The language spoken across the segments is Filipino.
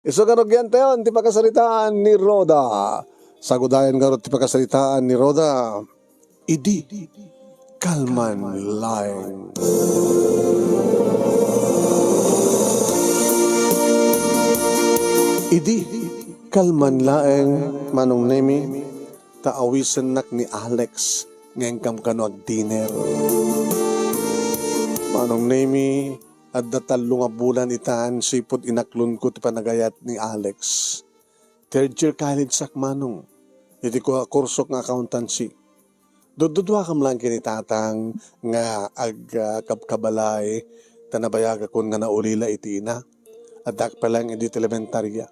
Iso karogyan tayo, ti pagkasalitaan ni Roda. Sagudayan nga ti pagkasalitaan ni Roda. Idi, kalman laing. Idi, kalman laing manong nemi, taawisan nak ni Alex, ngayon kam kano ag dinner. Manong nemi, at datalong nga bulan itaan, sipod inaklon ko ti panagayat ni Alex. Third year college sak manong, iti ko kursok nga accountancy. Dududwa kam lang kinitatang nga kapkabalay, tanabayaga kon nga naulila iti ina, at dak pa lang iti elementarya.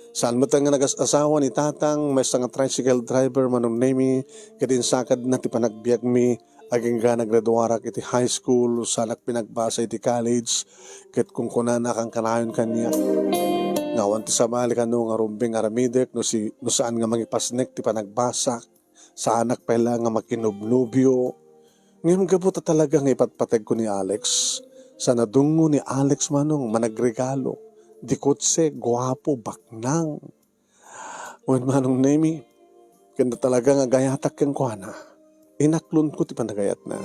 Saan mo nga nagas-asawa ni tatang, may nga tricycle driver manong nemi, kadinsakad na ti panagbiag mi, aging ga nagraduarak iti high school, sanak pinagbasa iti college, ket kung kunana kang kanayon kanya. Ngawan ti samali kano nga rumbing aramidek, no saan nga mangipasnek ti panagbasa, sa anak pala nga makinubnubyo. Ngayon gabuta talaga nga ipatpateg ko ni Alex, sa nadungo ni Alex manong managregalo, di kotse, guwapo, baknang. When manong nemi, kanda talaga nga gayatak kang kuana. Inaklon ko ti panagayat na.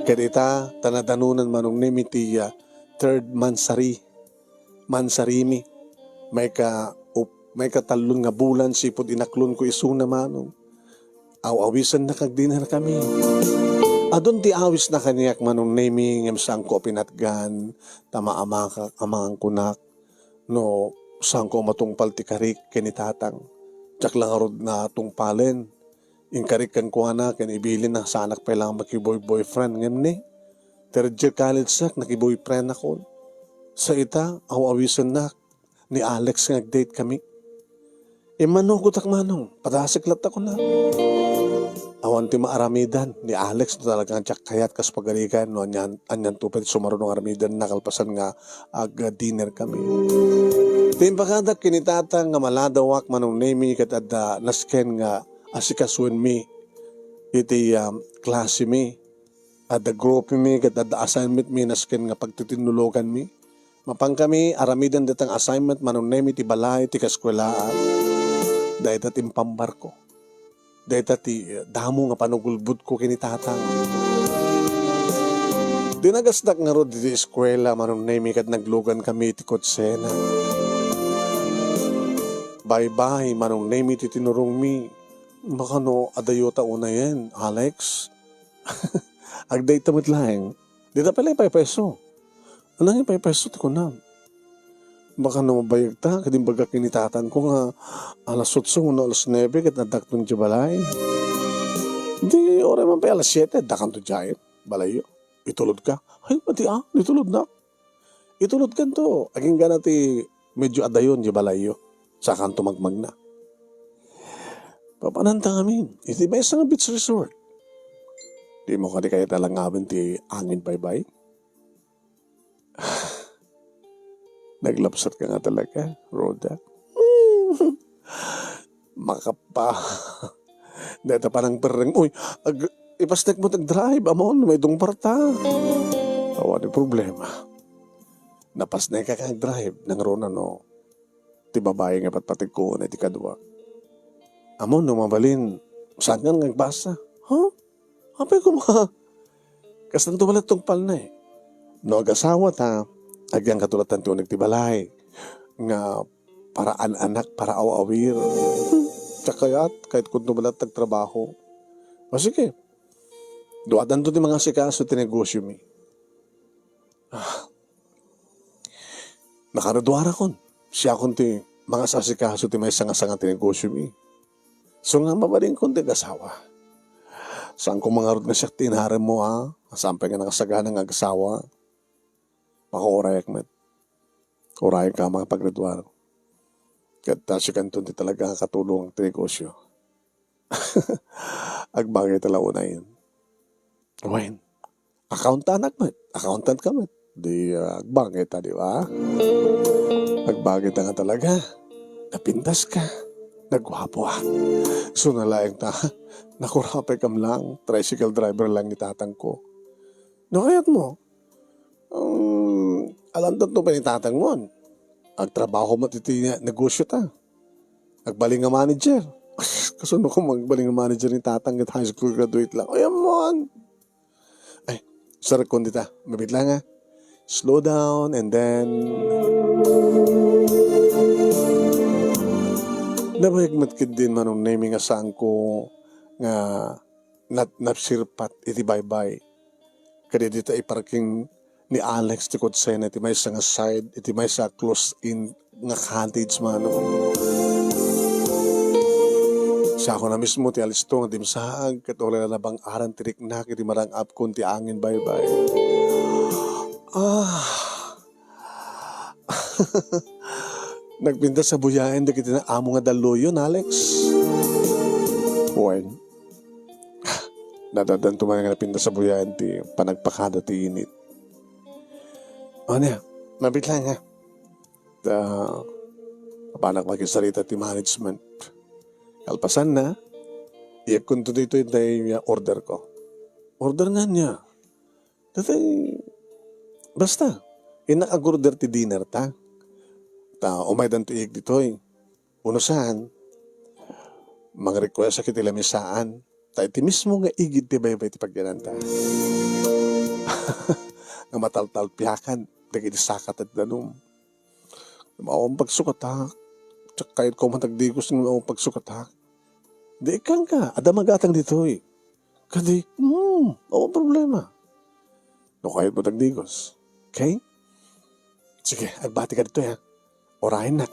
Kadita, tanadanunan manong nemi tiya, third mansarimi. May katalon nga bulan, sipod inaklon ko isuna manong. Awisan na kagdinar kami. Adon ti awis na kaniyak manong nemi, ngem sang ko pinatgan, tamaamaka, amang kunak. No, saan ko matungpal ti karik kinitatang. Tsak lang arod na tungpalen. Yung karik kan kuha na, kanibilin na sa anak pa lang makiboy-boyfriend. Ngayon ni, third year college sak, nakiboyfriend ako. Sa ita, awawisan na, ni Alex nag-date kami. Manugot ak manong, padasiklat ako na. Awan ti maaramidan, ni Alex na talagang tsak kayat kas pagalikan, no, anyan tupad sumarunong aramidan, nakalpasan nga dinner kami. Timpakadak kinitatang nga maladawak manong nemi katad nasken nga asikasuan mi iti klase mi at the group mi katad assignment mi nasken nga pagtitinulugan mi. Mapang kami aramidan datang assignment manong nemi ti balay ti kaskwelaan. Dahil ti impambarko. Dahil ti damo nga panugulbud ko kinitatang. Dinagasdak nga ro di eskwela manong nemi kat naglugan kami ti kotsena. Bye-bye, manong nemi ti tinurong mi. Baka no, adayota una yan, Alex. Agday tamit lang. Di na pala ipay-peso. Anong ipay-peso ti ko na? Baka no mabayag ta, kadimbaga kinitatan ko nga alas 8 no alas 9 kat nadakton di balay. Di, ore man pa alas 7, dakan to dyan, balayo. Itulod ka. Ay, pati itulod na. Itulod ka to. Aging gana ti medyo adayon di balayo. Sa kanto magmag na. Papananta kami. Iti ba isang beach resort? Di mo ka di kaya talang ngabin ti angin bye-bye? Naglapsat ka nga talaga, Roda. Makapa. Dito parang pereng. Uy, ipastek mo tag-drive. Amon, may dong parta. Awa, di problema. Napasnek ka kag-drive. Nang rona, no. Ti babae nga patpatig ko na ti kadwa. Amon, no mabalin. Saan ka nagbasa? Huh? Apay ko mga. Kastan to balat tong pal na eh. No, ag-asawa ta. Agyang katulatan ti unag ti balay. Nga paraan anak, para awawir. Tsakayat, kahit kung balat tagtrabaho. O sige. Duwadan to ti mga sikaso ti negosyo mi. Nakaraduara kon. Siya kon ti mga sasikaso ti may sanga-sanga ti negosyo mi. So nga mabaling kon ti kasawa. Saan kong mga rod nga siya tinharem mo ha? Sampay nga nakasagana ng agasawa. Maka-orayak met. Orayak ka mga paggraduar. Kat tasyo kanton ti talaga katulong ang ti negosyo. Agbagay tala una yun. Wen, accountant met. Accountant ka met. Di agbagay ta, di ba? Agbagay ta nga talaga. Napintas ka. Nagwapo So nalayang ta. Nakurapay kam lang. Tricycle driver lang itatang ko. No, kayat mo. Alam to pa itatang mo. Ang trabaho mo iti negosyo ta. Agbaling nga manager. Kasuno ko magbaling nga manager ni tatang at high school graduate lang. Ay, amon. Ay, sorry kung dita. Mabit lang ha. Slow down and then nabayagmat kid din manong naming asang ko nga napsirpat iti bye-bye. Kaya dito iparking ni Alex ti Kutsena iti may sa nga side, iti may sa close in nga cottage manong. Sa ako na mismo ti alisto nga dimsahag kat wala na bang aran tirik na iti marang up kun ti angin bye-bye. Nagpinta sa buyain da kita na amo nga daluyon, Alex. When nadadan tumayo nga napinta sa buyain ti panagpakada ti init. O niya, mabit lang ha. Panak makisarita ti management. Kalpasan na, iyak kung to dito yung order ko. Order nga niya. Tatay, basta, inakagorder ti dinner ta. Umay dan to iyak dito eh. Unusan, mga request sa kitilamisaan. Iti mismo nga igid ti baybay ti pagyanan ta. Nga mataltal piyakan, dagiti sakat at danum. Maawang pagsukat ha. Tsak kahit ko matagdigos ng maawang pagsukat ha. Di ikang ka, ada magatang dito eh. Kadi, maawang problema. No kahit matagdigos. Okay? Sige, agbati ka dito ha. Orahin na.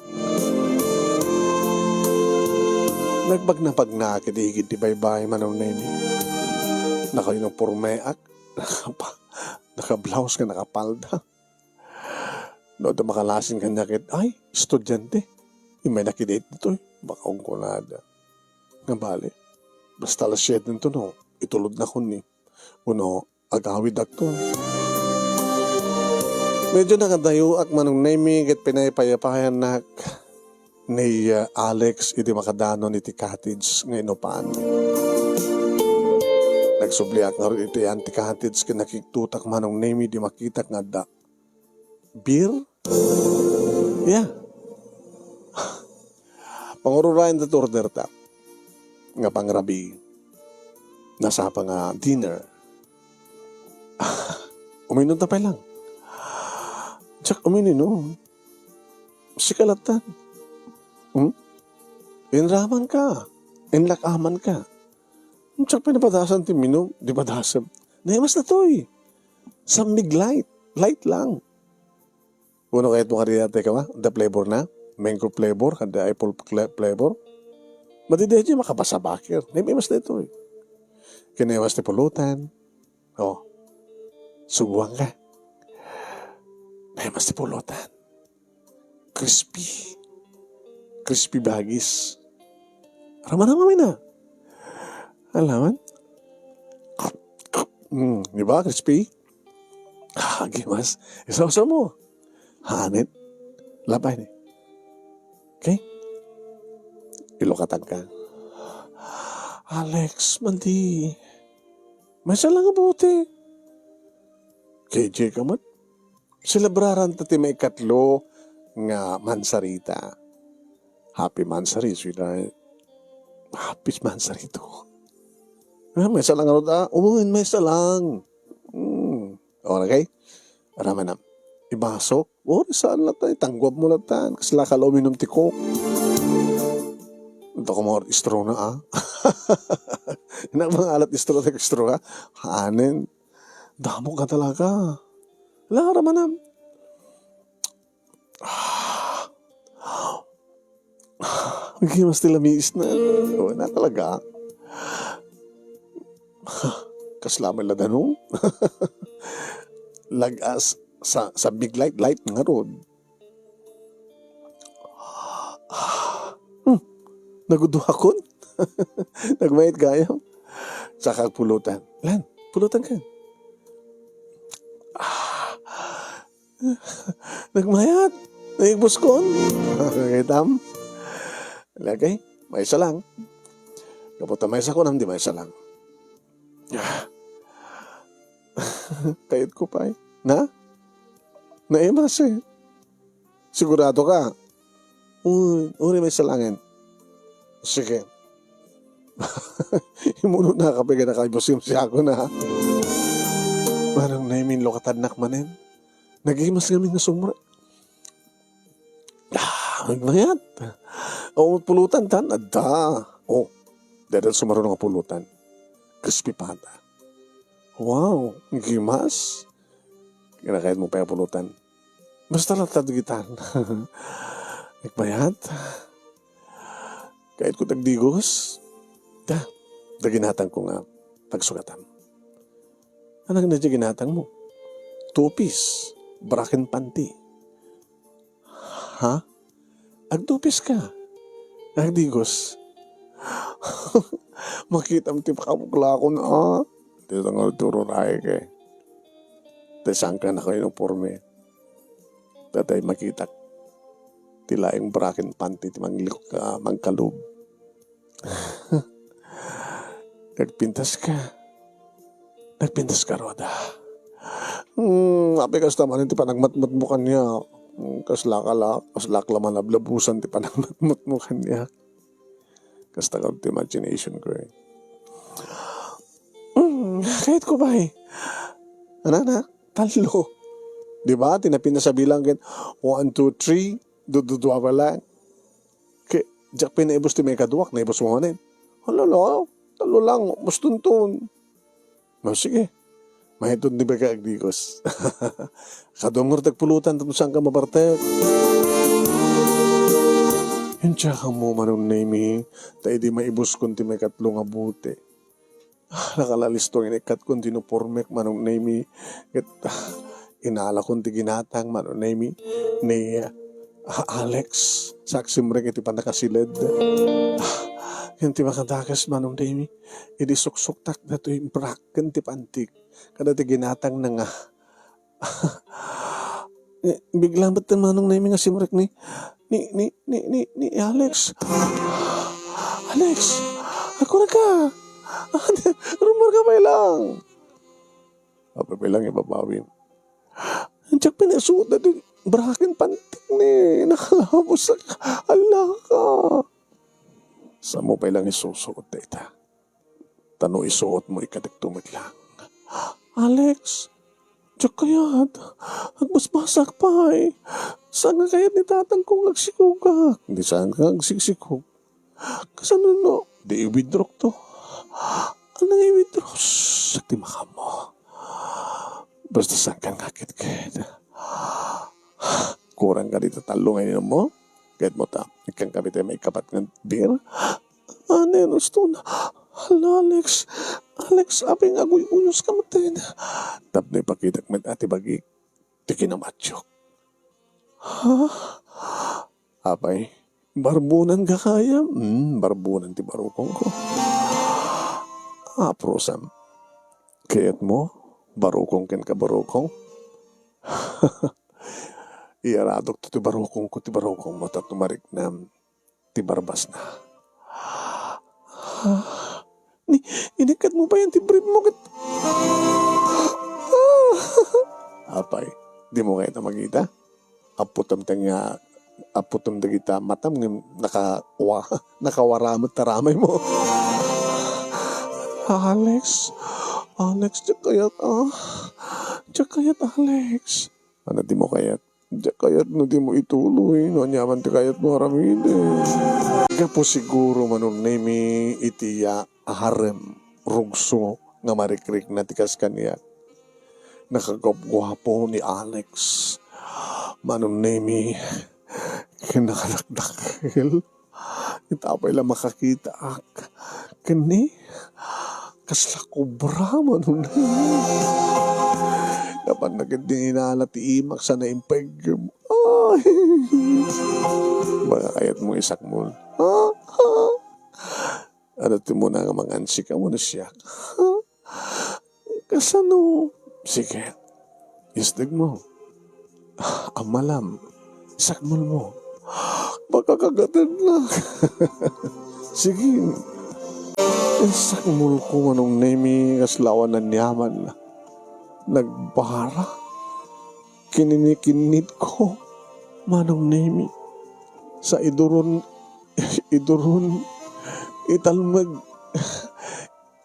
Nagbagnapag na kitigid ti baybay manaw na ini. Nakayo ng pormeak. Naka-blouse ka, nakapalda. No, da makalasin ka nakit. Ay, estudyante. May nakidate dito eh. Baka ungkulada. Nga bali. Basta alas 7 nito no. Itulod na ko ni. Uno, agawid ako. Medyo nakadayo ak manong naming at pinaypayapayan na ni Alex iti makadano iti cottage nga inupaan. Nagsubliak nga rin iti anti-cottage ka nakiktutak manong naming di makitak nga da. Beer? Yeah. Pangururayan da order ta. Nga pangrabi. Nasa pa nga dinner. Uminom na pa lang. Tsak uminom. Sikalatan. Inraman ka. Inlakaman ka. Tsak pinapadasan ti minom. Di padasan. Naimas na to eh. Samig light. Light lang. Uno kahit mo kariyate ka ba? The flavor na? Mango flavor? Kada apple flavor? Madideji makabasa bakir. Naimas na ito eh. Kinaimas ti pulutan. Oh. Subuan ka. Naimas ti pulutan. Crispy. Crispy bagis. Raman-raman na. Alaman? Di ba? Crispy? Gimas. Isa-usa mo. Hanit. Labay ni. Okay? Ilokatan ka. Alex, mandi. May salang abuti. KJ ka man. Celebraran tati may katlo nga mansarita. Happy mansari, sweetheart. Happy mansari to. May salang ano ta? Umuhin, may salang. Okay? Araman na. Ibasok. Saan lang tayo? Tanggwab mo lang tayo. Kasi lakal uminom ti Coke. Ito ko mga istro na Inak mga alat istro ka. Hanin. Damo ka talaga. Araman na. Hindi mas tilamiis na. Na talaga. Kaslaman lang danong. Lagas sa big light nga road. Naguduhakon. Nagmayit gayam. Saka pulutan. Lan, pulutan ka. Nagmayat. Nagbuskon. Nagitam. Lagay. May isa lang. Kapag may isa ko nang di may isa lang. Kayot ko pa eh. Na? Naimas eh. Sigurado ka? Uri may salangin. Sige. Imuno na kapag na kayo siya ako na. Parang naimin lokatanak manin. Nagimas kami na sumra. Magmayat. O pulutan tan. Ada. Dahil sumaroon nga pulutan. Crispy pata. Wow. Gimas. Kinakait mo pa yung pulutan. Basta lang tadgitan. Magmayat. Kahit ko tagdigos. Daginatang ko nga pagsugatan. Anong na ginatang mo? Tupis. Braken panty. Ha? Agtupis ka. Agdigos. Makita mo tipakapukla ko na. Dito nga tururay ka. Desang ka na kayo ng porme. Tatay makita. Tila yung braken panty. Timanglik ka. Mangkalub. Nagpintas ka. Nagpintas ka, Roda. Api kas naman, ti pa nagmatmat mo kanya. Kaslak laman lablabusan, ti pa nagmatmat mo kanya. Kas tagad ti imagination ko eh. Kahit ko ba eh. Ano? Talo. Diba? Tinapin na sa bilang kin. 1, 2, 3. Dududwa pa lang. Kaya, diyak pinaibos ti may kaduwak. Naibos mo kanin. Halala. Talo lang. Mas tuntun. Sige. Mahitod ni ba ka agdigos? Kadungor tagpulutan tapos saan ka mabartek. Yung tsaka mo manong name tayo di maibos kunti may katlong abuti. Nakalalistor inikat kunti no pormek manong name inala kunti ginatang manong name ni Alex. Saksim rin iti pa nakasilid. Yung ti makadakas manong name idi suksuktak na to yung braken ti pantik. Kada ti ginatang na nga. Biglang ba't manong name nga simrek ni Alex. Alex, ako na ka. Rumor ka pa lang. Apa pa lang ibabawin. Andiyak pinasuot na din. Braken pantik ni. Nakalabos sa ala ka. Sa mo pa lang isusuot na ita. Tano isuot mo ikatigtumit lang. Alex, diyak kayat. Agmasbasak pa eh. Saan nga kayat ni tatang kong agsikugak? Hindi saan ka agsiksikug. Kasano no? Di i-withdraw to. Anong i-withdraw? Sakti maka mo. Basta saan ka ngakit-kit. Kurang ka dito talungan mo. Kahit mo ta, ikang kapit ay may kapat ng beer. Ano yun, Stone? Hala, Alex, aping agoy uyos ka matin. Tap na ipakitak met ati bagi, tikin na matsyok. Ha? Apay, barbunan ka kaya? Barbunan ti barukong ko. Prosam, kayat mo, barukong ken ka barukong? Iaradok to ti barukong mo tatumarik na ti barbas na. Inikat mo pa yan ti brief mo Apay, di mo kayo na magita? Aputom dagita matam ng nakawaramot taramay mo. Alex, diyak kayat Alex. Ano di mo kayat? Diyak kayat no di mo ituloy. No nyaman ti kayat mo haramid Kapo siguro manong name itiya harem rugso nga marikrik na tikas kaniya. Nakagapgwapo ni Alex. Manong name kinakalakdakil. Itapay lang makakita ak. Kani kasla kubra manong name. Dapat nagandinala ti imak sa naimpeg. Baka kayat mo isak mo. Ano ti mo na nga mangansi ka mo na siya. Kasano? Sige. Isdag mo. Amalam. Sakmol mo. Baka kagatan na. Sige. Sakmol ko anong name kaslawan ng yaman. Nagbara. Kinikinit ko. Manong Nemi, sa iduron,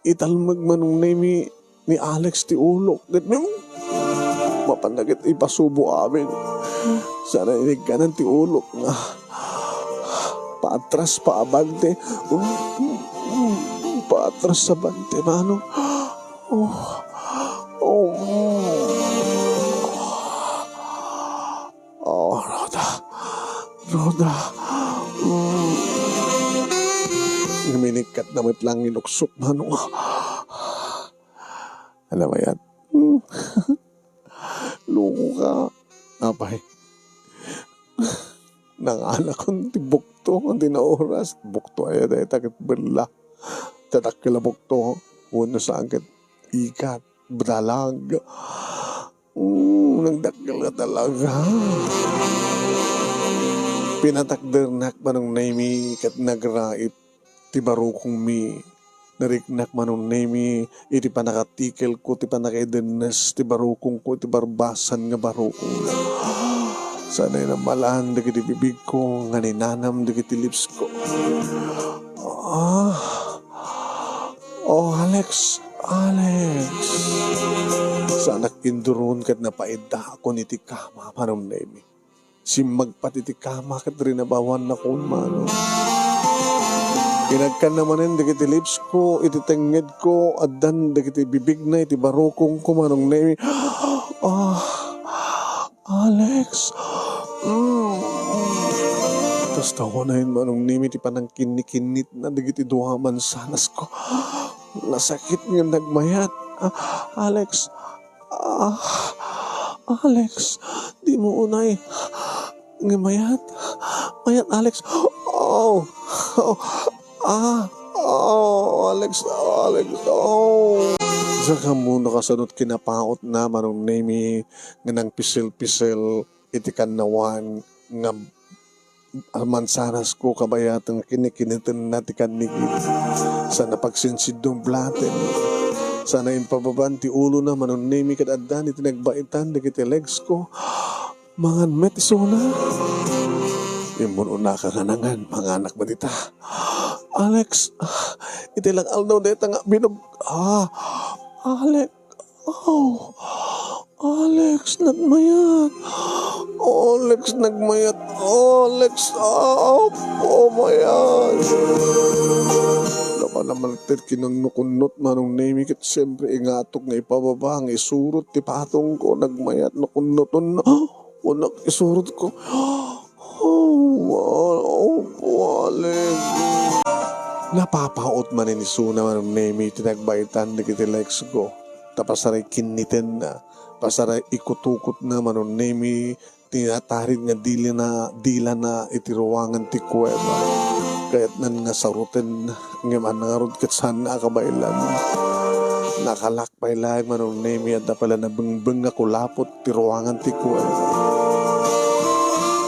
italmag, Manong Nemi, ni Alex ti Ulok. Mapanagit ipasubo amin. Sana inig ka ng ti Ulok nga. Paatras pa abante. Paatras sa bante, Manong. Roda. Naminikat namit lang inuksok, Manong. Alam mo yan? Luko ka. Apay. Nanganak kong tibukto. Ang tinaoras. Bukto ay takit bala. Tatak kila bukto. Uno sa angkat. Ikat. Bralag. Nagdakil ka talaga. Pinatakdernak Manong Nemi kat nagraip. Tibaro kong mi. Nariknak Manong Nemi, iti pa nakatikel ko, iti pa nakaidenes, ti barukong ko, iti barbasan nga barukong. Sana'y namalaan, dagiti bibig ko, nga ninanam, dagiti lips ko. Alex. Sana kinduron kat napaida ako niti kama, Manong Nemi. Simmagpat iti kama kat rinabawan na kong Manong. Pinagkan naman dagiti lips ko, iti tenged ko, adan dagiti bibig na, iti barokong ko, Manong Nemi. Alex. Tapos tawa na yun, Manong Nemi, iti panang kinikinit na dagiti duhaman sanas ko. Nasakit nga nagmayat. Alex. Alex, di mo unay. Nga mayat. Mayat, Alex. Alex. Saka muna kasunod kinapaot na Manong Nemi nga nang pisil-pisil iti kanawan nga mansanas ko kabayatang kinikinitin na ti kanigit sa napagsinsidong blaten. Sana impababan ti ulo na Manong Nemi kat addan iti nagbaitan dagiti legs ko. Mangan metisona. Imun una ka kanangan, mga anak ba dita? Alex, iti lang aldaw deta nga binog. Alex, Alex, nagmayat. Alex, mayat. Naman kinunot Manong Nemi kat siyempre ingatok nga ipababa nga isurot ti patong ko nagmayat nakunuton na. Unak isurot ko. Alex. Napapaot man ni Suna Manong Nemi tinagbaitan na kiti legs ko. Tapasaray kinitin na. Pasaray ikutukot na Manong Nemi tinatarid nga dila na itiruwangan ti kuweba. Kaya't nan nga sarutin nga manangarod kat saan nakabailan. Nakalakpay lang Manong Nemi at na pala nabengbeng nga kulapot tiruwangan ti kuweba.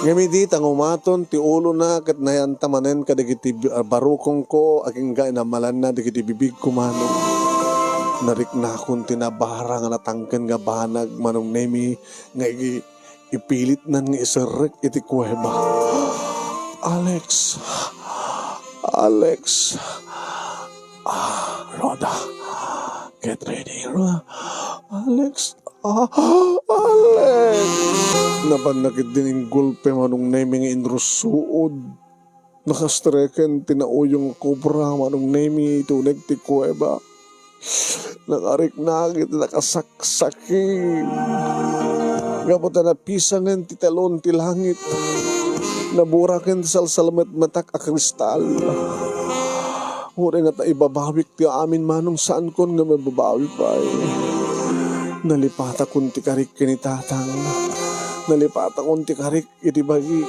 Ngamidi tang umaton ti ulo na kat nayantamanen kadagiti barukong ko aking ga inamalan na dagiti bibig ko Manong. Narik na akong tinabara nga natangken nga banag Manong Nemi nga ipilit nan nga iserek iti kuweba. Alex. Roda. Get ready, Roda. Alex. Alex. Napanakit din yung gulpe Manong Nemi nga inrusuod. Nakastreken tinauyong kobra Manong Nemi tuneg ti kuweba. Nakariknagit nakasaksakin. Ngaputa na pisangan ti talon ti langit. Naburaken ti salsalamat matak a kristal. Uri nga ta ibabawik ti amin Manong saan kon nga mababawi pa Nalipata kun ti karik kinitatang. Nalipata kun ti karik iti bagik.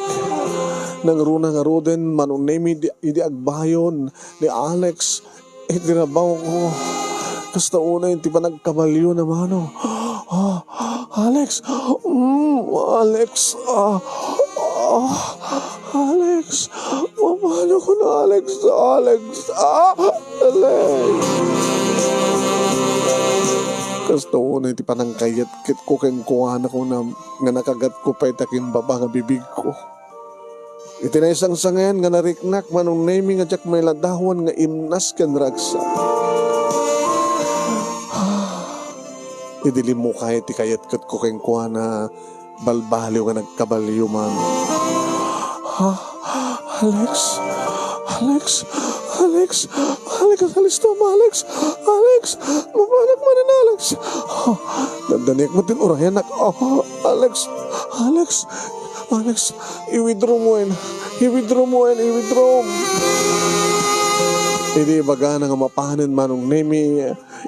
Nangruna nga roden Manong Nemi idi agbayon ni Alex. Iti rabaw ko. Kasta una yung ti pa nagkabalyo na Manong. Alex. Alex. Alex. Mamano ko na Alex. Alex. Kasto na iti panangkayat kit ko ken kuha na ko na nga nakagat ko pa itakin baba nga bibig ko. Iti na isang sangayan nga nariknak manong naming nga jak may ladahwan nga imnas ken ragsa. Idilim mo kahit ikayat kat ko ken kuha na balbaliw nga nagkabalyo man. Ha? Alex? Alex? Alex? Alex? Alex tama, Alex? Alex? Mapanak man na, Alex? Dandanik mo din orayan, Alex? Alex? Alex? I-withdraw mo yan. I-withdraw mo yan. I-withdraw. Hindi baga na nga mapahanan manong nemi.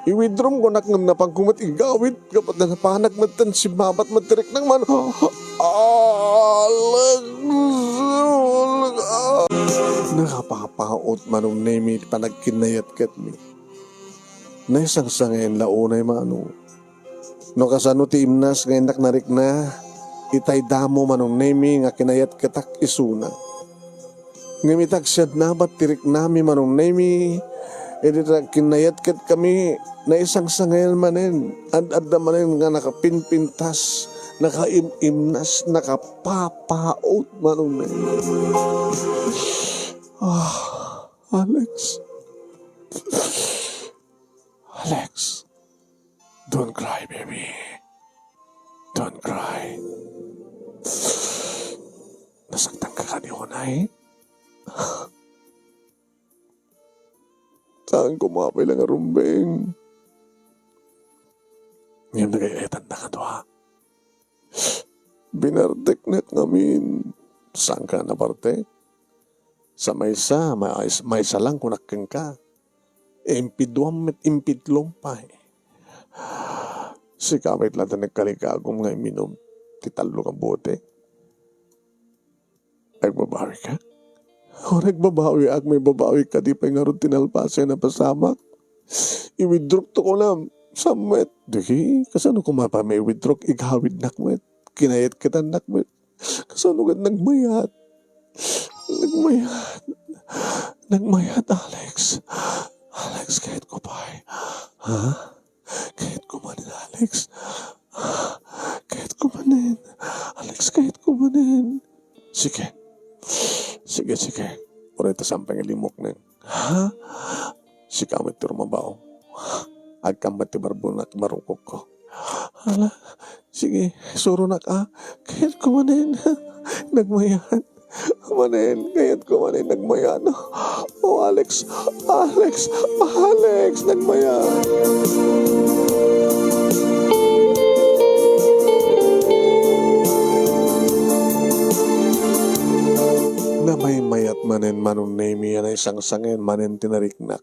I-withdraw ko nak nga napagkumat igawid. Kapat na napahanak matan si babat matirik ng man. Nakapapaot manong nemi panagkinayat kat mi. Naisang sa ngayon launay manong. No kasano ti imnas ngayon narik na. Itay damo manong nemi nga kinayat katak isuna. Ngamitak siyad na ba't tirik nami manong nemi. Kinayat kat kami na isang sa ngayon manin. Ad-adda manin nga nakapinpintas. Nakaimimnas, nakapapaot manong nemi. Alex. Alex. Don't cry, baby. Don't cry. Nasaktan ka kanina eh. Saan kumapay lang ang rumbeng? Ngayon nagayayatan na ka to ha. Binartek net namin. Saan ka na parte? Sa maysa, maysa lang kunakeng ka. Impidwam met impidlong pa eh. Si kamit lang na nagkalikagong nga iminom. Titalo kang bote. Nagbabawi ka? O nagbabawi ak may babawi ka di pa nga ron tinalpasya na pasamak. I-withdraw to ko lang. Samet. Di, kasano kumapa may withdraw igawid nakmet. Kinayat kita nakmet. Kasano ka nagmayat. Nagmayat, Alex. Alex, kahit ko pa eh. Ha? Kahit ko manin, Alex. Kahit ko manin. Alex, kahit ko manin. Sige. Orita sampang ilimok na. Ha? Si kamit ti rumabaw. Agkamat ti barbunak marungkok ko. Hala. Sige, suro na ka. Kahit ko manin. Nagmayan. Manin, kahit ko manin nagmayan. Oh, Alex, nagmayan. Na may mayat manin manong nemi na isang sangin manin tinariknak.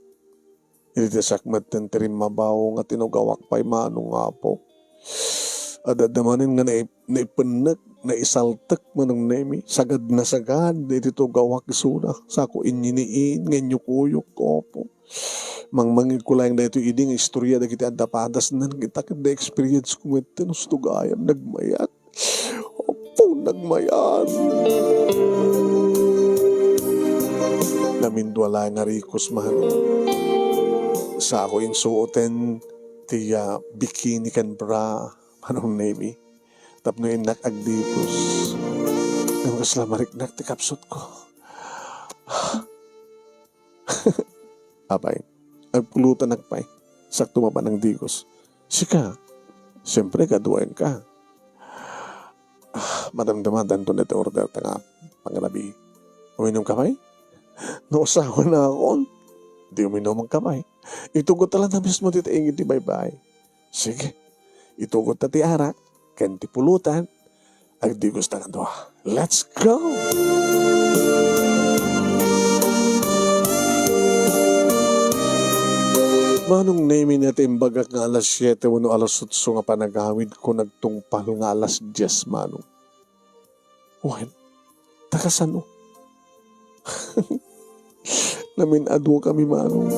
Itisak tenterin mabaw nga tinugawak pa'y manong apo. Adadamanin nga naipanak na isaltak manong nemi. Sagad na sagad. Dito gawak isuna. Sako inyiniin. Nganyo kuyok ko po. Mangmangin ko lang na ito iding istorya na kita dapadas nan kita kada experience kumete no stugayam nagmayat. Opo, nagmayat. Namindwala nga rikos mahalo. Sa ako insuoten tiya bikini kan bra manong nemi. Tapno inak agdipos. Nang kaslamarik naktikapsot ko. Apay, agpulutan nagpay. Sakto mapa ng digos. Sika, siyempre kaduain ka. Madamdaman danto na order tanga pangalabi. Uminom ka pa'y? Nausawa na ako. Di uminom ang kamay. Itugot na lang na mismo dito ingin di bye-bye. Sige, itugot na ti arak. Kanti pulutan. Agdigos na doa. Let's go! Manong name natin bagak nga alas 7 wano alas 8 nga panagawid ko nagtungpal nga alas 10 manong. Wen, takasano? Namin adwo kami manong.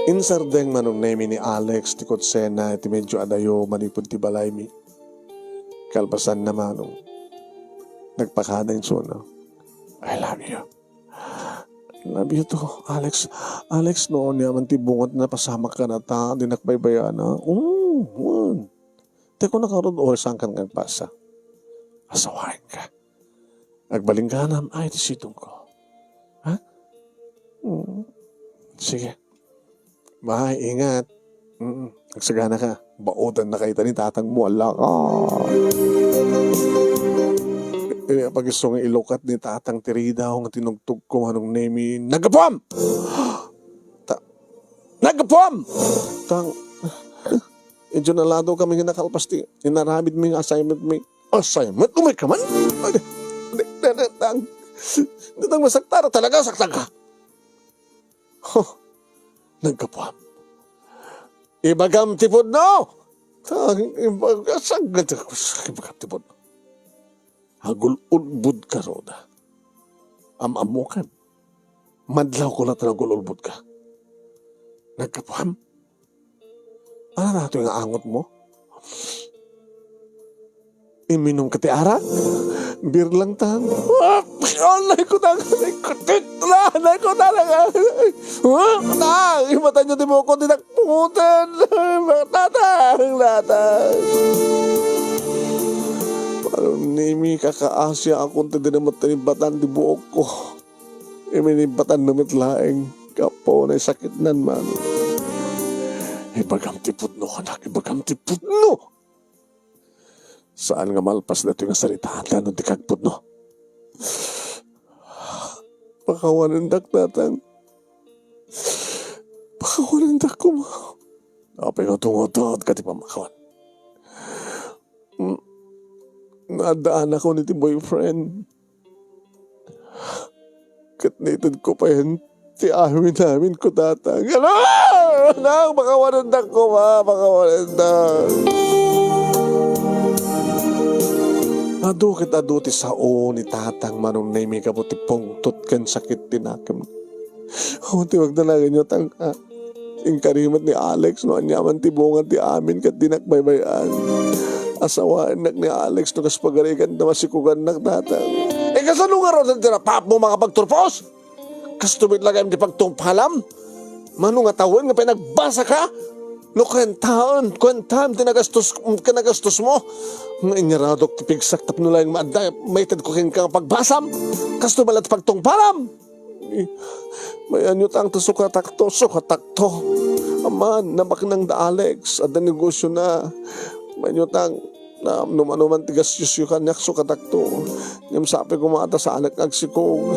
Insardeng manong name ni Alex ti Kotsena iti medyo adayo manipod ti balay mi. Kalpasan na manong. Nagpakada yung suna. I love you. Labi ito, Alex. Alex, noon niya man tibungot na pasamak ka na ta, dinakbaybayan na. Man. Teko nakaroon o saan kang nagpasa. Asawain ka. Agbaling ka na, ay, tisitong ko. Ha? Sige. Bye, ingat. Nagsagana ka. Baotan na kayo ni tatang mo. Ala ka. Pag gusto nga ilokat ni tatang tirida nga tinugtog ko anong name Nagapom! Nagapom! Medyo nalado kami nga nakalpas ti. Inaramid mo yung assignment mo. Assignment? Umay ka man? Datang masaktara talaga, sakta ka. Nagapom. Ibagam tipod no! Ibagam tipod no. Hagul-ulbud ka, Roda. Am-amukan. Madlaw ko na hagul-ulbud ka. Nagkapam. Ano na ito yung angot mo? Iminom ka ti ara? Bir lang tan. Alay ko na. Alay ko talaga. Imatan nyo di mo ko tinakpungutan. Latang. Parang nimi kakaasya akong tadinamat na batan di buok ko. Iminibatan namit laing kapo na sakit nan man. Ibagam tipod no, anak. Ibagam tipod no. Saan nga malpas na ito yung saritaan na nung tikagpod no? Pakawalandak natang. Pakawalandak ko mo. Apay nga tungotod ka ti pamakawan. Nadaan ako ni ti boyfriend. Katnitod ko pa yan. Ti amin namin ko tatang. Anak! Pakawalandak ko ma. Pakawalandak. Adukit ti sao ni tatang manong naimi ka po ti pongtot kan sakit tinakam. Ti magdalagan nyo tang yung karimat ni Alex no anyaman ti bungan ti amin kat dinakbaybayan. Asawaan nak ni Alex no kas pagarikan na masikugan nak tatang. Kasano nga rin na pap mo mga pagturpos? Kas tumit lagay di pagtumpalam? Mano nga tawin nga pinagbasa ka? No kwentaan kanagastos mo. Nga inyaradok tipigsak tapno lang maaday may tad ko kang pagbasam. Kas tumalat pagtumpalam? May anyo tang sukatakto. Aman, nabak nang da Alex at negosyo na. May anyo tang na numan tigas yung kanyak sukatakto. Yung sabi ko mata sa anak agsikog.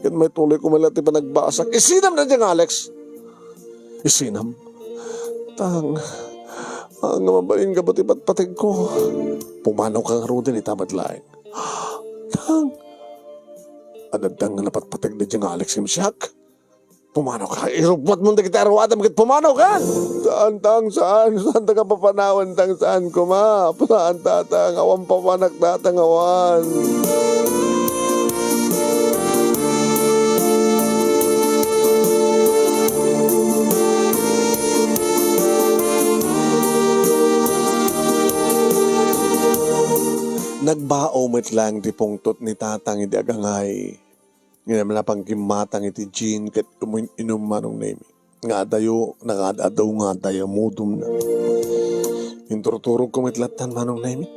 Yan may tuloy ko malati pa nagbasak. Isinam na dyan, Alex. Isinam. Ang mabalin ka ba't ipatpatig ko? Pumanaw ka nga rodin itamad laing. Adadang nga napatpatig na dyan, Alex, yung siyak. Pumanaw ka. Irubot mo na kita arawada magit pumanaw ka. Saan ta ka papanawan saan ko ma. Saan tatang awan papanak tatang awan. Nagbao met lang di pongtot ni tatang iti agangay. Nga naman na pangkimatang iti Jean kat inom manong name. Nga dayo, nakadadaw nga dayo mudum na. Inturturog ko mitlatan manong name.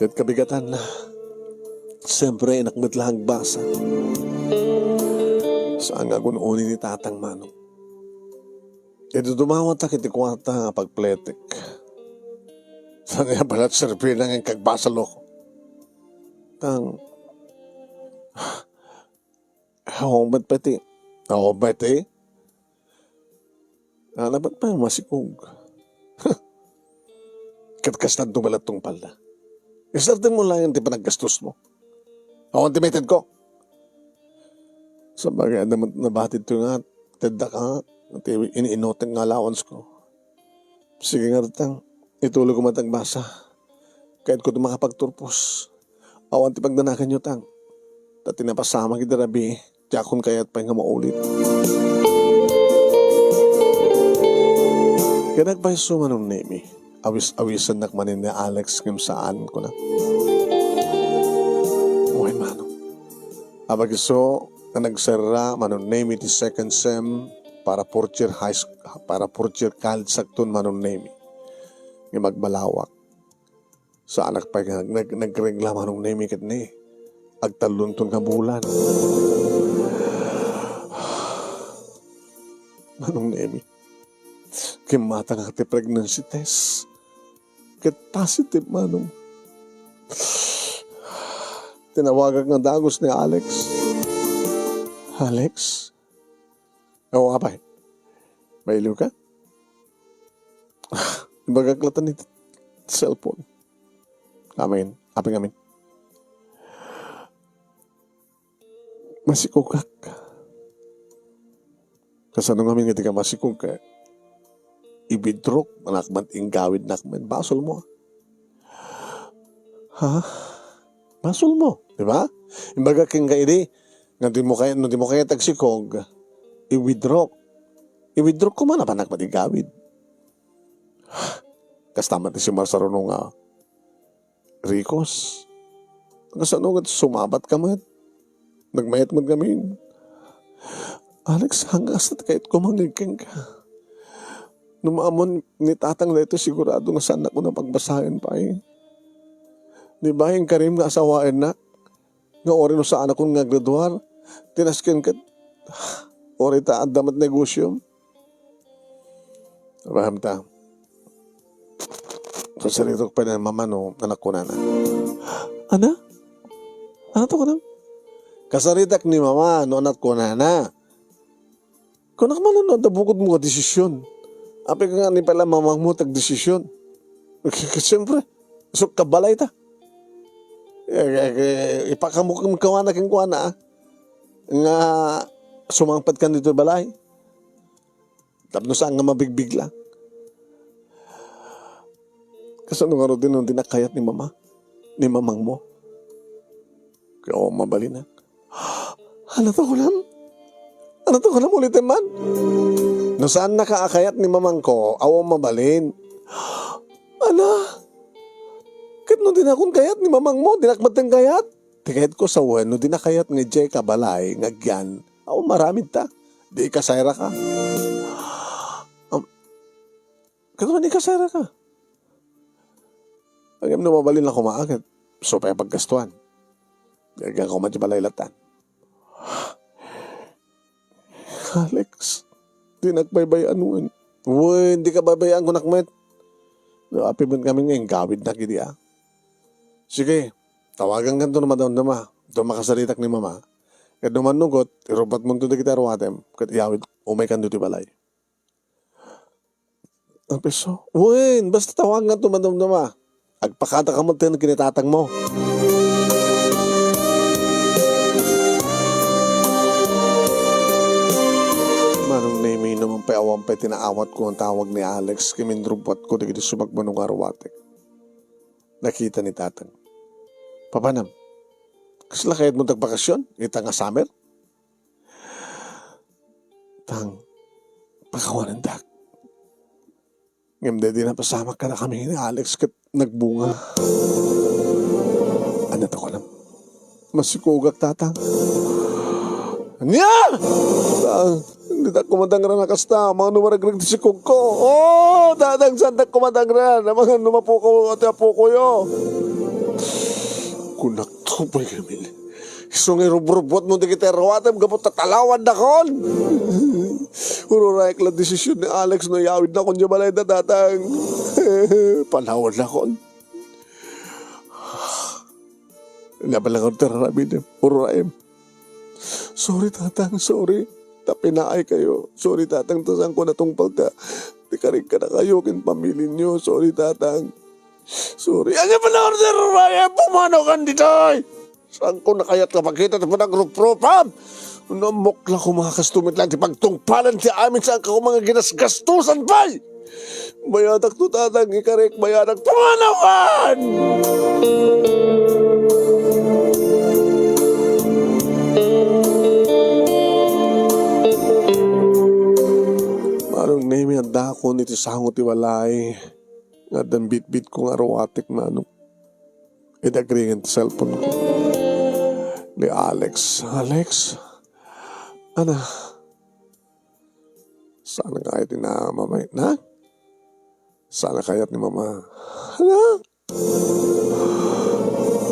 Kat kabigatan na. Siyempre, nakmitlang basa. Saan nga gununin ni tatang manong. Ito dumawat ta kiti kwata nga pagpletek. Saan nga balat serpil lang ang kagbasa loko. Ba't pati? Ba't eh? Ba't pa yung masikog? Katkastan tumalat tong palda. Isartin mo lang yung panaggastos mo. Ultimated ko. Sa bagay, nabatid ko nga, teda ka nga, iniinoteng nga allowance ko. Sige nga ratang, itulog ko matang basa. Kahit ko makapagturpos. Awan ti pagdanakan nyo tang. Tati napasama kita rabi. Jakon kaya't pa nga maulit. Kaya nagpaiso manong name. Awis-awisan nakmanin ni Alex ngam saan ko na. Uy manong. Abag iso, na nagsara manon name iti second sem para portier high school, para portier college sakton manon name nga magbalawak sa anak pa nagregla manong name ket ni agtalunton nga bulan manong name kimata nga ti pregnancy test ket positive manong tinawagan nga dagos ni Alex? Oo nga pa eh. Mailiw ka? Bagaklatan ni cellphone. Amin. Aping amin. Masikukak. Kasano nga min nga di ka masikukak. Ibidrok. Manakman inggawid nakman. Basol mo. Ha? Basol mo. Diba? Imbaga king ka ini. Nga di mo kaya tagsikog, i-withdraw ko man apanak matigawid. Kastamat ni si Marsaro nga Ricos. Kasano nga sumabat ka man. Nagmayat mo gamin. Alex, hanggas na kahit kumangigking ka. Numaamon ni tatang na ito sigurado nga sana ko na pagbasahin pa eh. Di ba yung karim nga asawain na? Nga ori no sa anak kong nga graduar. Tinaskin ka. Ori ta ang damat negosyo. Raham ta. Kung sarito pa na mama no, anak ko na na. Ana? Ano to ko na? Kasaritak ni mama no, anak ko na na. Kung nakamano no, bukod mo ka desisyon. Api ka nga ni pala mamang mo tag-desisyon. Siyempre, so kabalay ta. Ipakamukang kawana kang kuwana nga sumangpad ka dito balay. Tapno saan nga mabigbig lang. Kasano nga rin nung dinakayat ni mama, ni mamang mo. Kaya ako mabali na. Ano to ko lang ulitin man? No saan nakaakayat ni mamang ko, awa mabalin. Ana? Kat no din akong kayat ni mamang mo, dinakmat ng kayat. Tikayat ko sa wan, no dinakayat nga jay kabalay, nga gyan. Awa maramid ta. Di kasayra ka. Kato man di kasayra ka. Pagam na mabalin lang kumaagat. So pa pagkastuan. Gagawin ko man di balaylatan. Alex, di nagbaybayan mo. Uy, hindi ka baybayan ko nakmet. Api mo kami ngayon, gawid na kidi ah. Sige, tawagan ka ito naman daw naman. Ito makasalitak ni mama. Kaya naman nugot, irubat mo ito na kita ruwatem. Kaya iyawid, umay ka ito balay. Ang peso, uy, basta tawagan ka ito naman. Agpakata ka mo ito na kinitatang mo. Manong name naman pa awang pa tinaawat ko ang tawag ni Alex. Kimindrubat ko na kiti sumagmanong arawatek. Nakita ni tatang. Papanam, kasla kahit mo tagbakasyon? Ita nga summer? Tang, pakawanan dak. Ngayon din na pasama ka na kami ni Alex kat nagbunga. Ano to ko lang? Masikugak tatang. Anya! Tang, hindi ta kumadang rin nakasta. Mga numaragrag si Kugko. Oh, tatang saan ta kumadang rin. Mga numapuko at apuko yo. Kunak to pa Camille. Isong irubot mo di kita rawatem gabot tatalawan na kon. Puro raik lang desisyon ni Alex na yawid na kon dyan balay na tatang. Panawad na kon. Laban lang ako terarabin. Puro raim. Sorry tatang, sorry. Tapinaay kayo. Sorry tatang, tasang ko natungpal ta. Di ka rin ka na kayo kin pamilin nyo. Sorry tatang. Sorry. Ang iba na order, Raya. Pumano ka dito. Saan ko nakayat ka pagkita at panag-rupropam? Namukla ko mga kastumit lang. Di pagtungpalan si amin saan ka ko mga ginasgastusan pa. Bayadak to tatang. Ikarek bayadak. Pumano kan! Marang name ang dako niti sangot iwalay. Nga dan bit-bit ko nga rawatik na ano. Idagringan cellphone ko. Ni Alex. Alex, Ana, sana kahit na mamay, na? Sana kahit ni mama. Ana?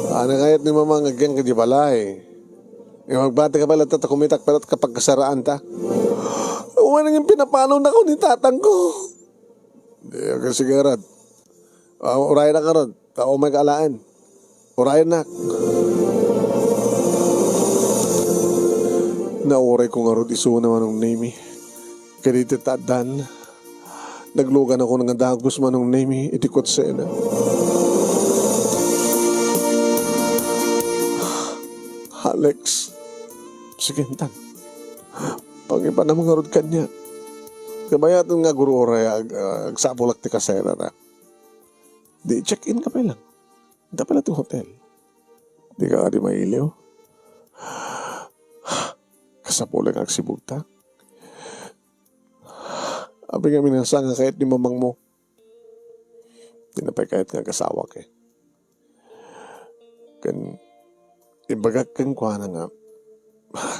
Sana kahit ni mama ngagyan ka di balay. Magbati ka pala kumitak pala kapag kasaraan ta. Uwan yung pinapanaw na ko ni tatang ko. Di ka sigarad. Urayan na ka ron. Tao may kaalaan. Urayan na. Nauray ko nga ron iso naman ng name. Kadito tadan. Naglugan ako ng dagos man ng name. Itikot sa ina. Alex. Sige, tan. Pangipa na mga rod kanya. Kabaya itong nga guru oray agsapulak ti kasera na. Di check-in ka pa lang. Hindi pala itong hotel. Di ka di mailiw. Kasapulak agsibugta. Abi kami nasa nga kahit ni mamang mo. Di na pa kahit nga kasawak eh. Kan ibagag kang kwa na nga.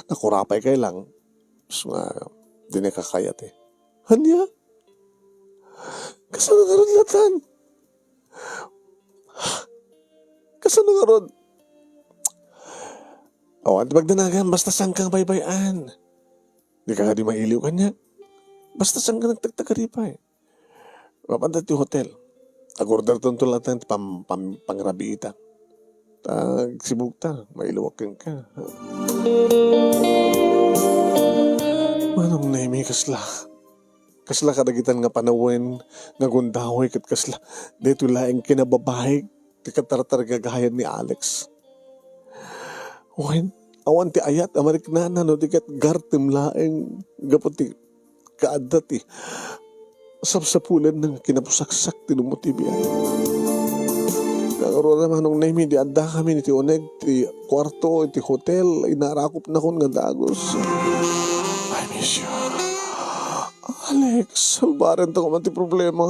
Nakurapay kay lang. So nga, di na kakayat eh. Hanya? Kasano nga ron latan? Kasano nga ron? Ang pagdanagan, basta saan kang baybayan. Di ka nga di mailiw ka niya. Basta saan ka nagtagtagaripa eh. Mapandat yung hotel. Agorder tonto lang pangrabiita. Sibugta, mailuwakin ka. Manong naimi kasla. Kasla kadagitan nga panawin, nga gundahoy kat kasla. Dito laing kinababahay, tikatartar gagayan ni Alex. Wen, awan ti ayat, amarik na no, tikat gartem laing, gaputi, kaadati. Sapsapulan ng kinapusaksak, tinumutibian. Nakaroon naman nung naimi, di anda kami ni ti uneg, ti kwarto, ti hotel, inarakop na kon nga dagos. I miss you. Alex, sulbaran ta ko man ti problema.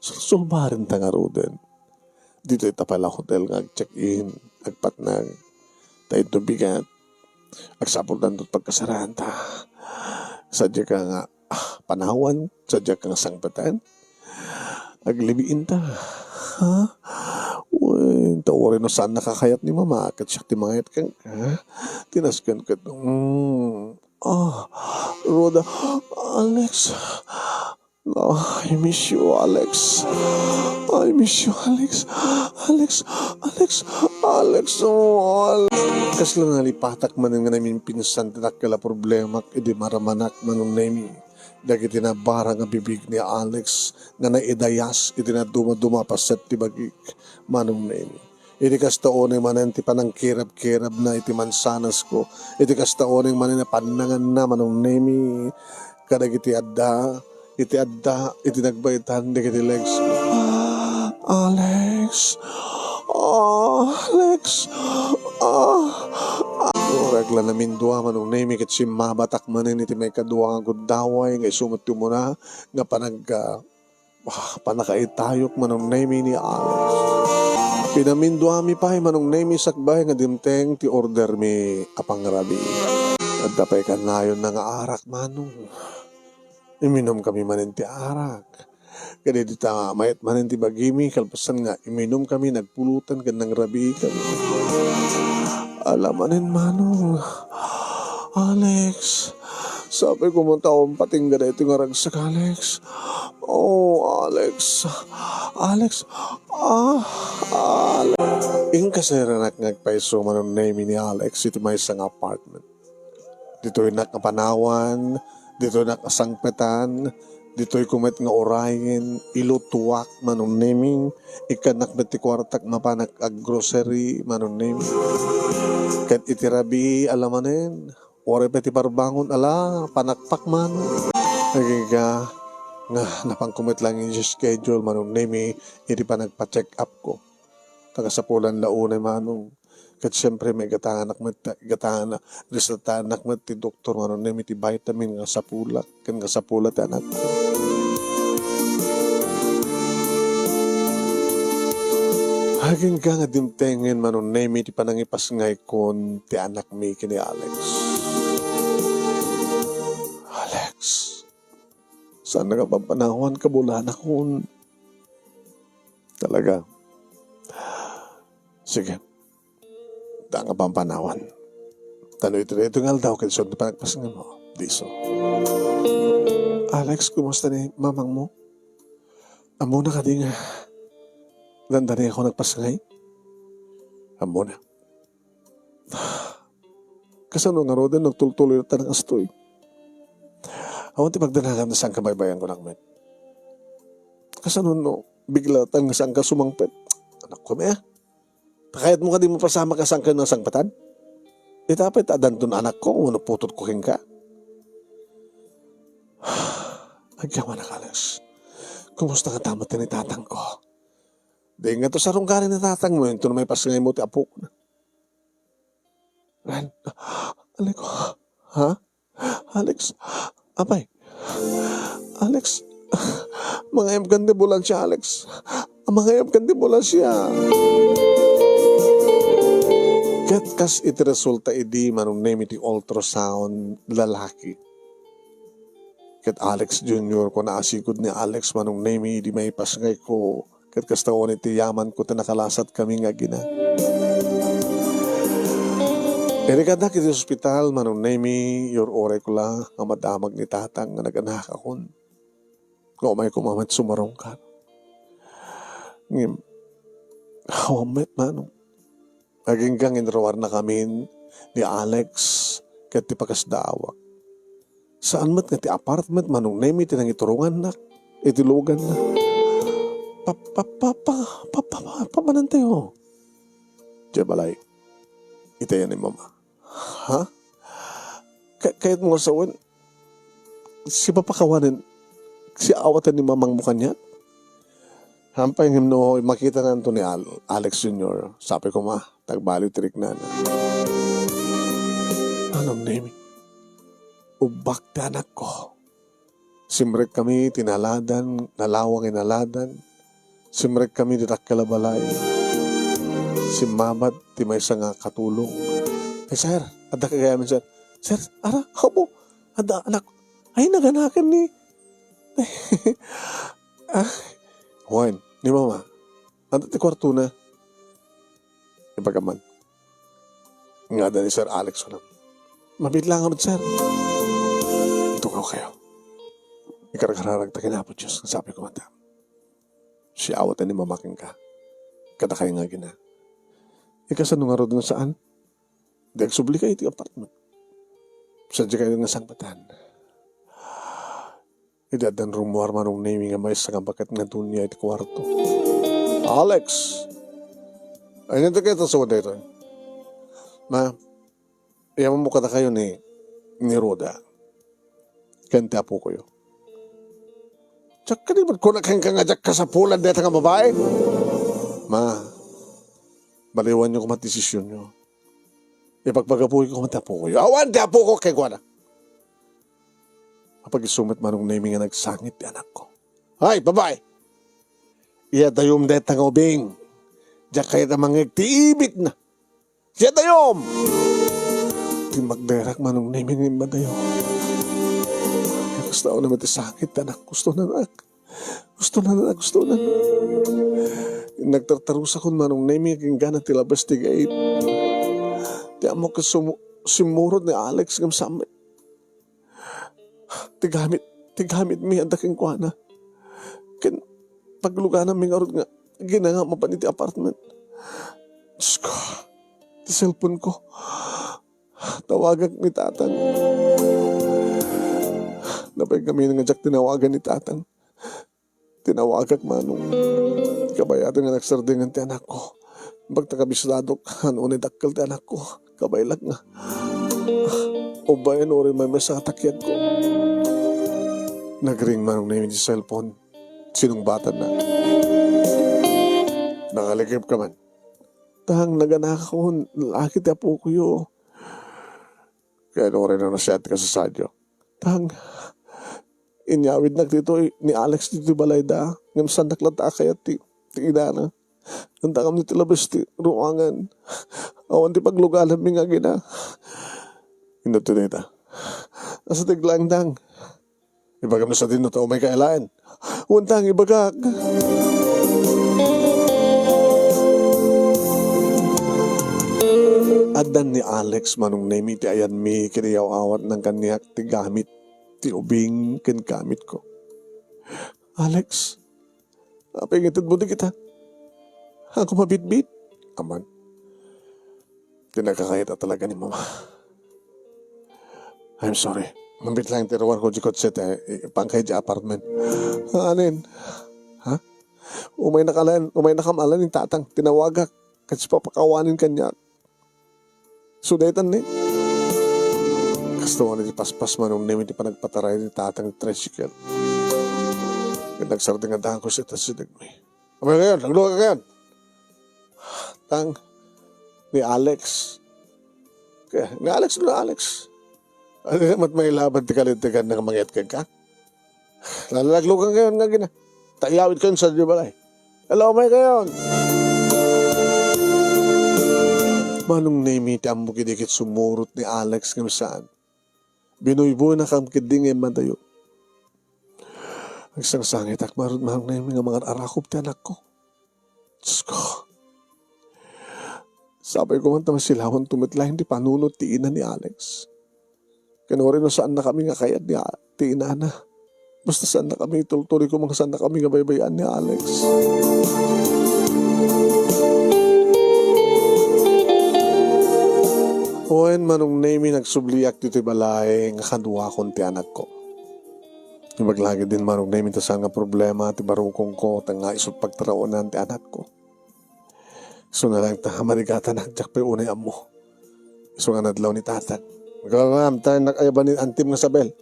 Sulbaran ta nga roden. Dito ita pala hotel nga check-in, agpatnag, tayo tubigat, agsapol dandot pagkasarahan ta. Sadya ka nga panawan, sadya ka nga sangpatan, aglibiin ta. Ha? Uy, tawarin no saan nakakayat ni mama, kat siya timangayat kang, ha? Tinaskan ka, Roda, Alex. Oh, I miss you, Alex. I miss you, Alex. Alex, oh, Alex. Kasla nga lipatak man nga namin pinsan tinak kala problema, edi maramanak manong nami. Dagi tinabara nga bibig ni Alex nga naidayas, edi na dumaduma pa set tibagik manong nami. Iti kastaon yung manan ti panang kirab-kirab na iti mansanas ko. Iti kastaon yung manan na panangan na manong nemi. Kadag iti adda, iti nagbaitan, iti legs. Alex. Regla namin dua manong nemi kat si mabatak manin iti may kadua nga gudaway nga isumot mo na nga panakaitayok manong nemi ni Alex. Pinamindo ami pa manong nemi sakbay nga dimteng ti order mi apangrabi. At tapay ka na yun nga arak manong. Iminom kami manin ti arak. Kaya dito mayat manin ti bagimi kalpasan nga iminom kami nagpulutan ka ng rabi kami. Alamanin manong. Alex. Sabi ko mo taong pating gada ito nga ragsak, Alex. Oh, Alex. Alex. Kaseranak nagpaiso manong name ni Alex iti may isang apartment. Dito'y nakapanawan, dito'y nakasangpetan, dito'y kumet nga orayin, ilutuwak manong naming, ikanak beti kwartak mapanak ag-grocery manong naming. Kat itirabi alamanin, ore peti parbangon ala, panakpak man. Nagiga, nga napangkumit lang yung schedule manong naming, iti pa nagpa-check up ko. Taga sa pulan launay manong. Kat siyempre may gatanak mo ti doktor manong nemi ti vitamin nga sa pulak. Kan nga sa pulat anak ko. Haging ka nga dimtengen manong nemi ti panangipas ngay kon ti anak mi kini Alex. Saan nagapapanawan ka bulan ako? Talaga. Sige. Da nga pampanawan. Tanoy ito nga daw kaya siyang panagpasangan mo. Diso. Alex, kumusta ni mamang mo? Amo na ka di nga. Ganda niya ako nagpasangay. Amo na. Kasano nga rodan, nagtultuloy na tanang astoy. Awan ti pagdanagan na saan kabaybayan ko lang, men. Kasano no, bigla tang saan ka sumangpet. Anak ko, mea. Kahit mo ka di mo pasama ka saan ka ng sangpatan. Itapit adan dun anak ko, kung putot ko ka. Agyaman na kalas. Kumusta ka tamat ni tatang ko? Di nga to sarong ka rin ni tatang mo, ito na may pasangay mo ti apo ko na. Ren, alay ko, ha? Alex, apay, Alex, mga ayam kandi bulan siya, Alex. Mga ayam kandi bulan siya. Kat kas iti resulta idi manong name iti ultrasound lalaki. Kat Alex Jr. ko naasikod ni Alex manong name idi may pasangay ko. Kat kas taon iti yaman ko tinakalasat kami nga gina. Kada kiti hospital, manong name your ore ko lang, ang madamag ni tatang nga naganak akon. Kung may kumamat sumarong ka. Ngim, hawamit manong. Aginggang inrawar na kami ni Alex, kat ti pakasdawa. Saan mat nga ti apartment, manong name iti nang iturungan na, itilugan na. Papanantayo. Jabalay, itayan ni mama. Ha? Kahit mo sawan, si papakawanin, si awatan ni mamang mukha niya. Hampay ng no, makita na ito ni Alex Jr. Sabi ko tagbali tirik na. Anong name? Ubak na anak ko. Simrek kami tinaladan, nalawang inaladan. Simrek kami ditakalabalay. Simabat, ti may nga katulong. Sir, ada kagayamin, sir. Sir, ara, habo. Ada, anak. Ay, naganakan ni. Juan, ni mama. Ada ti kwarto na. Ipagaman. Nga da ni Sir Alex ko lang. Mabitlang kami, sir. Tukaw kayo. Ikaraghararag ta kinapot Diyos. Sabi ko, madam. Si awatan ni mamaking ka. Kada kayo nga gina. Ikasan nga rin saan? Dahil subli kayo iti apartment. Sadya kayo nga sangpatan. Idadan rumuar manong naming nga may sangabakat nga dunya iti kwarto. Alex! Ay, nito kayo sa wala ito. Ma, iyaman mo kata kayo ni Roda. Kante apo ko yun. Tsak ka di ba't kunakang kangajak ka sa pulan dito nga babae? Ma, baliwan nyo kumatisisyon nyo. Ipagpagapuhin ko matapo ko. Awan, di apo ko kay Guana. Kapag isumit manong naming nga nagsangit di anak ko. Hay, babae! Iya dayom deta nga ubing. Diyak kayo na mangagtiibit na. Siya dayom! Di magderak manong naming nga madayom. Kaya gusto ako naman tisangit anak. Gusto na anak. Gusto na. Nagtartarusa ko manong naming nga gana tilabas tigait. Di mo ka simurod ni Alex ng samit. Tigamit mi ang daking kuha na. Pagluganan mi nga nga, ginanga mo pa ni ti apartment. Diyos ko, ti cellphone ko. Tawagag ni tatang. Napay kami nga jak tinawagan ni tatang. Tinawagag manong. Kabayatan nga nagsardingan ti anak ko. Pagtakabisado, ano ni dakkel ti anak ko. Kabaylag nga. O bayan o rin may masatakyag ko. Nagring manong na yung cellphone. Sinong batan na. Nakaligip ka man. Tang naganak ko. Lalaki ti apo ko yun. Kaya no rin na nasyat ka sa sadyo. Tang inyawid na dito ni Alex dito balayda. Ngam sandak lata kaya ti idana. Nanda kami tilabas ti ruangan. Awan ti paglugalan mi nga gina. Inuto nita. Asa tiglang dang. Ibagam na sa din to may kailan. Untang ibagak. Adan ni Alex manong name ti ayan mi kiniyaw awat ng kaniyak ti gamit ti ubing ken gamit ko. Alex, apay ngitid mo di kita. Ako mabitbit. Aman. Tinagkakayat talaga ni mama. I'm sorry. Mambit lang tiruan ko di kotset pangkay di apartment. Anin? Ha? Umay nakamalan yung tatang. Tinawagak. Kasi papakawanin kanya. Sudetan ni. Gusto mo na di paspas manong name di pa nagpataray ni tatang tricycle. Nagsarting ang dahang ko siya tasidag mo. Abay ngayon, nagluha ka ngayon. Tang, ni Alex. Kaya, ni Alex. Ano naman may laban ti kalintigan ng mga etkag ka? Lalaglo ka ngayon nga gina. Tayawid ka yun sa balay. Hello, may ngayon. Manong name iti amo kidikit sumurot ni Alex ng saan. Binuyboy na kam kiding yung madayo. Isang sangit ak marot manong name nga mga arakop ti anak ko. Diyos ko. Sabay ko man tama silawan tumitla hindi panunod ti ina ni Alex. Kanori no saan na kami nga kayat ni ti ina na. Basta saan na kami tulturi ko mga saan na kami nga baybayan ni Alex. Oen manong name nagsubliak dito balay nga kadwa kon ti anak ko. Ibaglagi din manong name ito sa nga problema ti barukong ko tanga isot pagtaraunan ti anak ko. So na lang ta marigatan nagjakpay unay amo. So nga nadlaw ni tatag. Magkakamam tayo nakayaban ni antim nga sabel.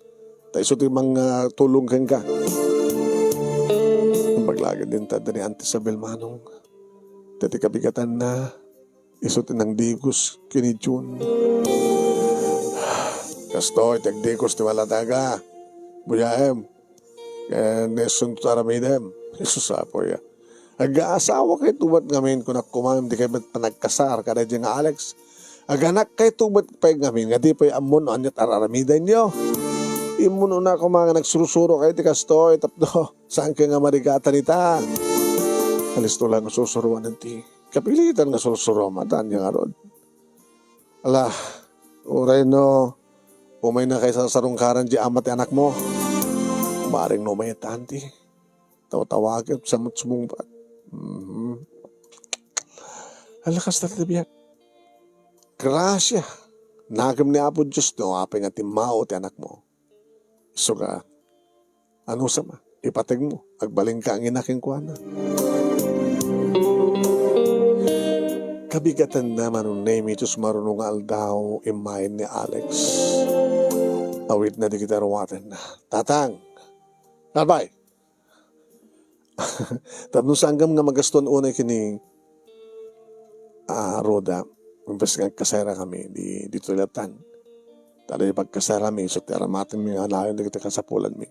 Ta isot mga tulong kang ka. Ibaglagi din ta ni anti sabel manong. Tati kabigatan na isot ng digos kini June. Kastoy, tagdigos ti walataga. Buyaem. Kaya nesun taramidem. Isusapo ya. Aga-asawa kay tubat ngamin kung nakumam di kayo panagkasar kada dyan nga Alex. Aganak kay tubat pa'y ngamin nga di pa'y amon o anyat araramidan nyo. Imuno na ako mga nagsurusuro kayo ti kastoy. Tapdo, saan kayo nga marigatan ita? Alis to lang susuruan ng ti. Kapilitan nga sursuro, mataan niya nga ron. Ala, uray no, umay na kayo sa sarungkaran di amat anak mo. Maring no may tanti. Tawagin sa sumumpat. Alakas na tabiyak. Grasya. Nagam ni Apo Diyos no, apay nga timao ti anak mo. So ka, ano sama, ipatag mo, agbaling ka ang inaking kuwana. Kabigatan naman ang name ito marunong aldaw imayin ni Alex. Awit na di kita rawatan na. Tatang! Nalbay! Tapos sanggam nga magaston unay kini Roda. Imbes nga kasera kami di tulatan. Tala yung pagkasera mi so teramatin mi nga layon di kita kasapulan mi.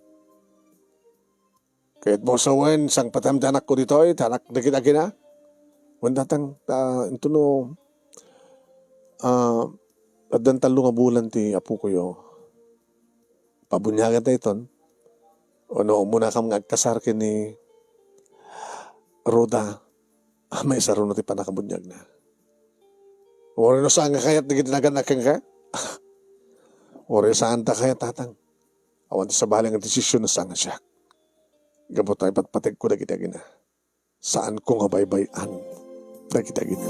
Kahit mo sa wen sang patamda anak ko dito tanak na kita gina. Wen datang ito no adan talo nga bulan ti apo ko yo. Pabunyagan tayo ton. O no, muna kang agkasar kini Roda. May saro na ti panakabunyag na. Ori no saan nga kayat nagitinagan na kang ka? Ori saan ta kaya tatang? Awan ti sa balang ang desisyon na saan nga siya. Gabot tayo patpatig ko na kita gina. Saan ko nga baybayan na kita gina.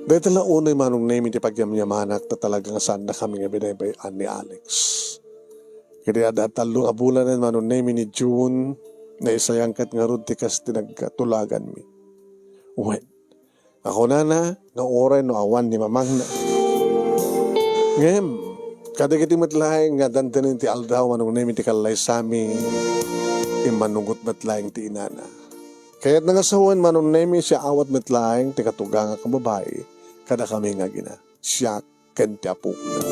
Dahil tala unay manong name iti pagyamyamanak na talagang saan na kami nga binaybayan ni Alex. Kaya datalo nga bulan na manong name ni June na isayangkat nga rod tikas tinagkatulagan mi. Uwen, ako na nga oray no awan ni mamang na. Ngayon, kada kiti matlaing nga dantanin ti aldaw manong name ti kalay sami imanugot matlaing ti inana. Kaya't nangasawan manong name siya awat matlaing ti katugang nga kababae kada kami nga gina. Siya ken ti apo na.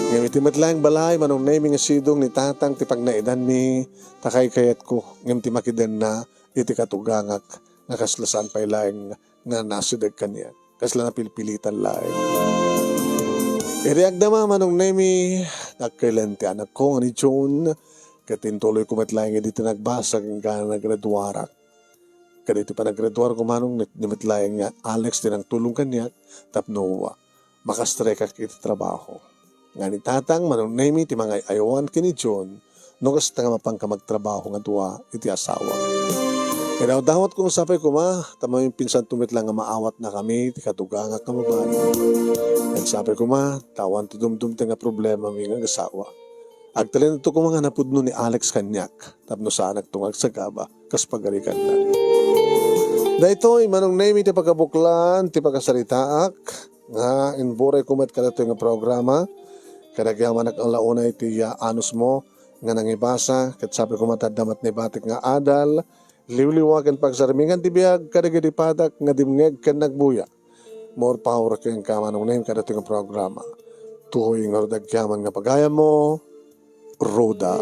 Ngayon iti matlaing balay manong name nga sidong ni tatang ti pagnaidan mi takay kayat ko ngem ti makidan na iti katugangak nga kaslasan pay laing nga nasidag kanya. Kasla na pilipilitan laing. Iriag naman manong nemi nakailanti anak ko nga ni John katintuloy ko matlayan nga dito nagbasag nga naggraduarak. Kadito pa naggraduar ko manong nimatlayan nga Alex din ang tulong kanya tapno makastreka kita trabaho. Nga ni tatang manong nemi ti mga ayawan kini John no kasta nga mapang ka magtrabaho nga duwa iti asawa. Kaya dawat kong sapay ko tama yung pinsan tumit lang nga maawat na kami, ti katuga nga kamabayan. Kaya sapay ko tawan ti dumdum nga problema mi nga asawa. Agtalin ito ko mga napudno ni Alex kanyak, tapno sa anak tungag sa gaba, kas pagalikan na. Dahito, manong name ti pagkabuklan, ti pagkasaritaak, nga inburay kumat ka nga programa, kadagyaman ang launa iti anus mo, nga nangibasa, kat sabi ko matadamat ni batik nga adal, liwliwagan pagsarmingan ti biyag kadagiti padak nga dimngeg ken nagbuya. More power ken kamanong name kada nga programa. Tuhoy nga dagyaman nga pagaya mo, Roda.